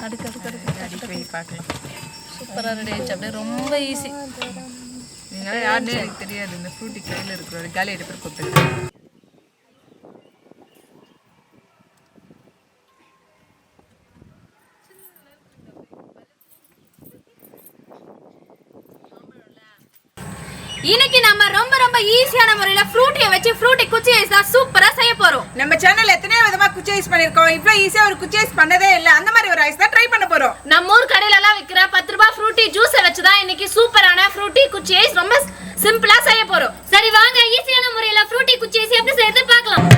அடுக்கு அடுக்கு அடுக்கு அடிக்கடி பார்க்கலாம். சூப்பராக ரெடி ஆயிடுச்சு. அப்படியே ரொம்ப ஈஸி. நீங்களே யாருன்னே எனக்கு தெரியாது. இந்த ஃப்ரூட்டி கையில் இருக்கிற ஒரு காலி எடுத்து கொடுத்துருக்கேன். இன்னைக்கு நம்ம ரொம்ப ரொம்ப ஈஸியான முறையில ஃப்ரூட்டியை வச்சு ஃப்ரூட்டி குச்சி ஐஸ் தான் சூப்பரா செய்ய போறோம். நம்ம சேனல்ல எத்தனையோ விதமா குச்சி ஐஸ் பண்ணிருக்கோம். இவ்வளவு ஈஸியா ஒரு குச்சி ஐஸ் பண்ணதே இல்ல. அந்த மாதிரி ஒரு ஐஸ் தான் ட்ரை பண்ண போறோம். நம்ம ஊர் கடையில எல்லாம் விக்கிற 10 ரூபாய் ஃப்ரூட்டி ஜூஸை வச்சு தான் இன்னைக்கு சூப்பரான ஃப்ரூட்டி குச்சி ஐஸ் ரொம்ப சிம்பிளா செய்ய போறோம். சரி வாங்க ஈஸியான முறையில ஃப்ரூட்டி குச்சி ஐஸ் எப்படி செய்யறது பார்க்கலாம்.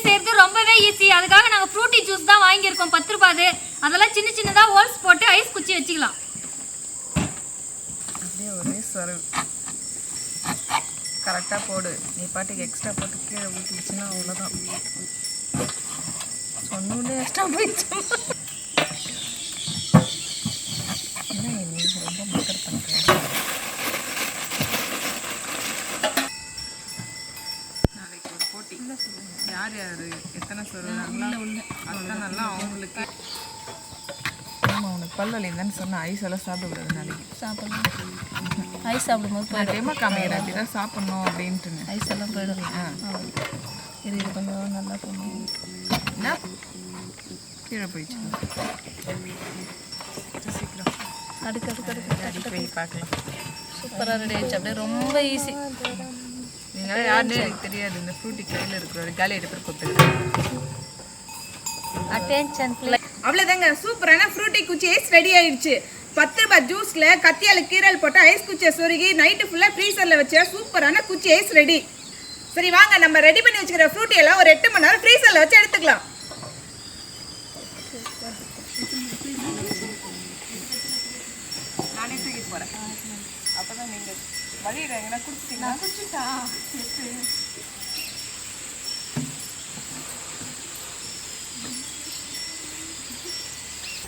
செய்யறது ரொம்பவே ஈஸி. அதுக்காக நாங்க ஃப்ரூட்டி ஜூஸ் தான் வாங்கியிருக்கோம் 10 ரூபாய். அதெல்லாம் சின்ன சின்னதா ஹோல்ஸ் போட்டு ஐஸ் குச்சி வச்சுக்கலாம். அப்படியே ஒரே சர்வ் கரெக்டாக போடு. நீ பாட்டுக்கு எக்ஸ்ட்ரா போட்டு கீழே ஊற்றிச்சுன்னா அவ்வளோதான். சொன்னோடனே எக்ஸ்ட்ரா போயிடுச்சு. என்ன நீ ரொம்ப மக்கர் பண்ணுற. நாளைக்கு ஒரு போட்டி. யார் யார் எத்தனை சொல்கிறாங்களா அதுதான் நல்லா அவங்களுக்கு. ஆமாம் உனக்கு பல்வலின்னு சொன்ன ஐஸ் எல்லாம் சாப்பிடக்கூடாது. நாளைக்கு சாப்பிடலாம். ஐஸ் சாப்பிடும்போது போய்டும். டைமாக காமிக்கிறேன் அப்படி தான் சாப்பிட்ணும் அப்படின்ட்டு. ஐஸ் எல்லாம் போய்டும். இது கொஞ்சம் நல்லா போகணும். என்ன கீழே போயிடுச்சு. சீக்கிரம் அடுக்கு அடுக்கு அடுக்கு அடிக்கடி பார்க்கலாம். சூப்பராக ரெடி ஆயிடுச்சு. அப்படியே ரொம்ப ஈஸி. நீங்களே யாருன்னே எனக்கு தெரியாது. இந்த ஃப்ரூட்டி கையில் இருக்கிற ஒரு காலி எடுத்து கொடுத்துருக்கேன். அட்டென்ஷன். அவ்வளோதாங்க, சூப்பரான ஃப்ரூட்டி குச்சி ஐஸ் ரெடி ஆயிடுச்சு. 10 ரூபாய் ஜூஸில் கத்தியால் கீரல் போட்டு ஐஸ் குச்சியை சொருகி நைட்டு ஃபுல்லாக ஃப்ரீசரில் வச்ச சூப்பரான குச்சி ஐஸ் ரெடி. சரி வாங்க நம்ம ரெடி பண்ணி வச்சுக்கிற ஃப்ரூட்டி எல்லாம் ஒரு 8 மணி நேரம் ஃப்ரீசரில் வச்சு எடுத்துக்கலாம். நானே தூக்கிட்டு போகிறேன். அப்போ தான் நீங்கள் வழியில் எங்கன்னா குடிச்சிட்டீங்கன்னா குடிச்சிட்டா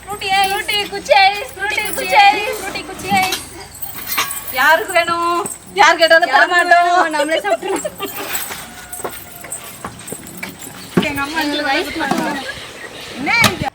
ஃப்ரூட்டி குச்சி ஐஸ் ஃப்ரூட்டி குச்சி ஐஸ் ஃப்ரூட்டி குச்சி ஐஸ் யாருக்கு வேணும்? யார் கேட்டாலும் தர மாட்டோம். நம்மளே சாப்பிடுறோம். எங்கள் அம்மா எங்களுக்கு ஐஸ் பண்ணுவாங்க. என்ன இது?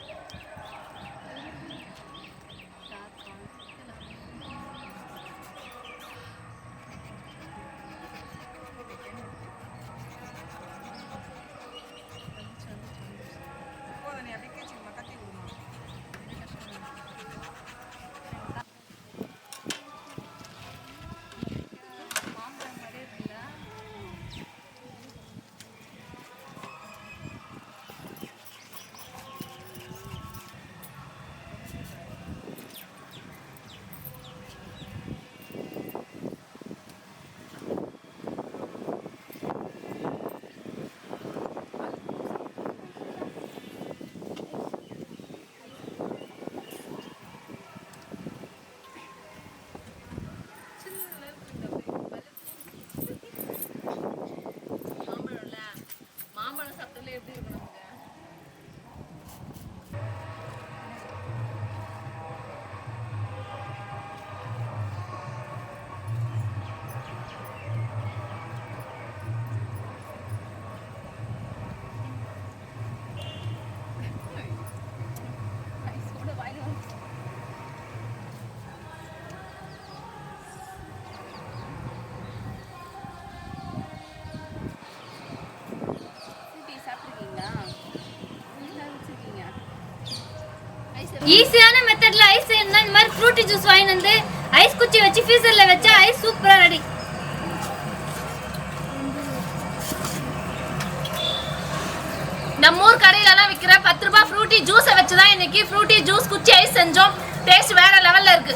ஈஸியான மெத்தட்ல ஐஸ் செய்யணும்னா இந்த மாதிரி ஃப்ரூட்டி ஜூஸ் வாங்கி வந்து ஐஸ் குச்சி வச்சு ஃப்ரீசர்ல வச்சா ஐஸ் சூப்பரா ரெடி. நம்ம ஊர் கடையில எல்லாம் விக்கிற 10 ரூபாய் ஃப்ரூட்டி ஜூஸை வச்சு தான் இன்னைக்கு ஃப்ரூட்டி ஜூஸ் குச்சி ஐஸ் செஞ்சோம். டேஸ்ட் வேற லெவல்ல இருக்கு.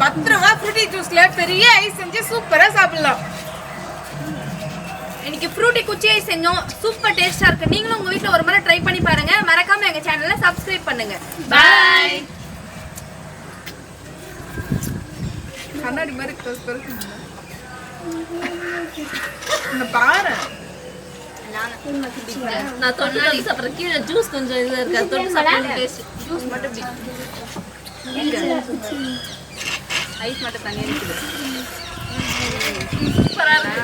10 ரூபாய் ஃப்ரூட்டி ஜூஸ்ல பெரிய ஐஸ் செஞ்சு சூப்பரா சாப்பிடலாம். இன்னைக்கு ஃப்ரூட்டி குச்சி ஐஸ் செஞ்சோம். சூப்பர் டேஸ்டா இருக்கு. நீங்களும் உங்க வீட்ல ஒரு முறை ட்ரை பண்ணி பாருங்க. மறக்காம எங்க சேனலை சப்ஸ்கிரைப் பண்ணுங்க. பை. கண்ணாடி மாதிரி இந்த பாரு நான் தொட்டு சாப்பிட்றேன். கீழே ஜூஸ் கொஞ்சம் இதுல இருக்கு. அது தொட்டு சாப்பிட்ற டேஸ்ட். ஜூஸ் மட்டும் இப்படி ஐஸ் மட்டும் தண்ணி இருக்குது. சூப்பரா இருக்கு.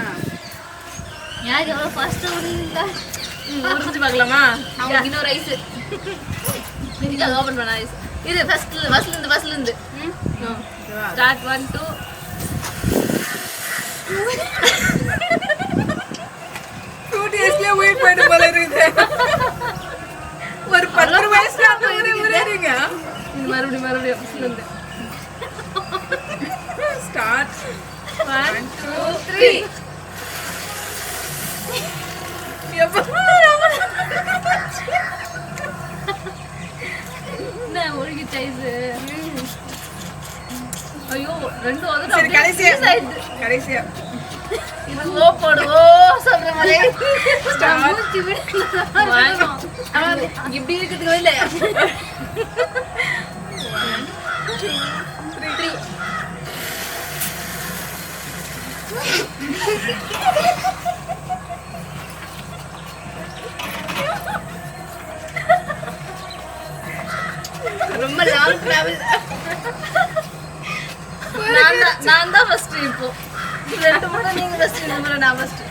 யார் எவ்வளோ ஃபாஸ்ட்டாக ஓடுறீங்களா? முடிஞ்சு பார்க்கலாமா? அவங்க இன்னொரு ஐஸ் இதுக்கு அதை ஓப்பன் பண்ண ஐஸ். இது ஃபர்ஸ்ட்லேருந்து ஸ்டார்ட் 1 2 ஃப்ரூட்டி ஐஸ்லயே வெயிட் பண்ண போல இருக்குது. ஒரு 10 ரூபாய் ஸ்டார்ட் பண்ணிடுறீங்க. மறுபடியும் ஃபர்ஸ்ட்லேருந்து ஸ்டார்ட் 1 2 3 என்ன ஒழுகிச்சு ஐஸ். ஐயோ ரெண்டு சரி கடைசியா ஓ போடுவோ சொல்ற மாதிரி இப்படி இருக்கிறதுக்கு இல்லை. 1 2 3 ரொம்ப லாங் டிராவல். நான் தான் ஃபர்ஸ்ட். இப்போ 2 முறை நீங்க ஃபர்ஸ்ட், 2 முறை நான் ஃபர்ஸ்ட்.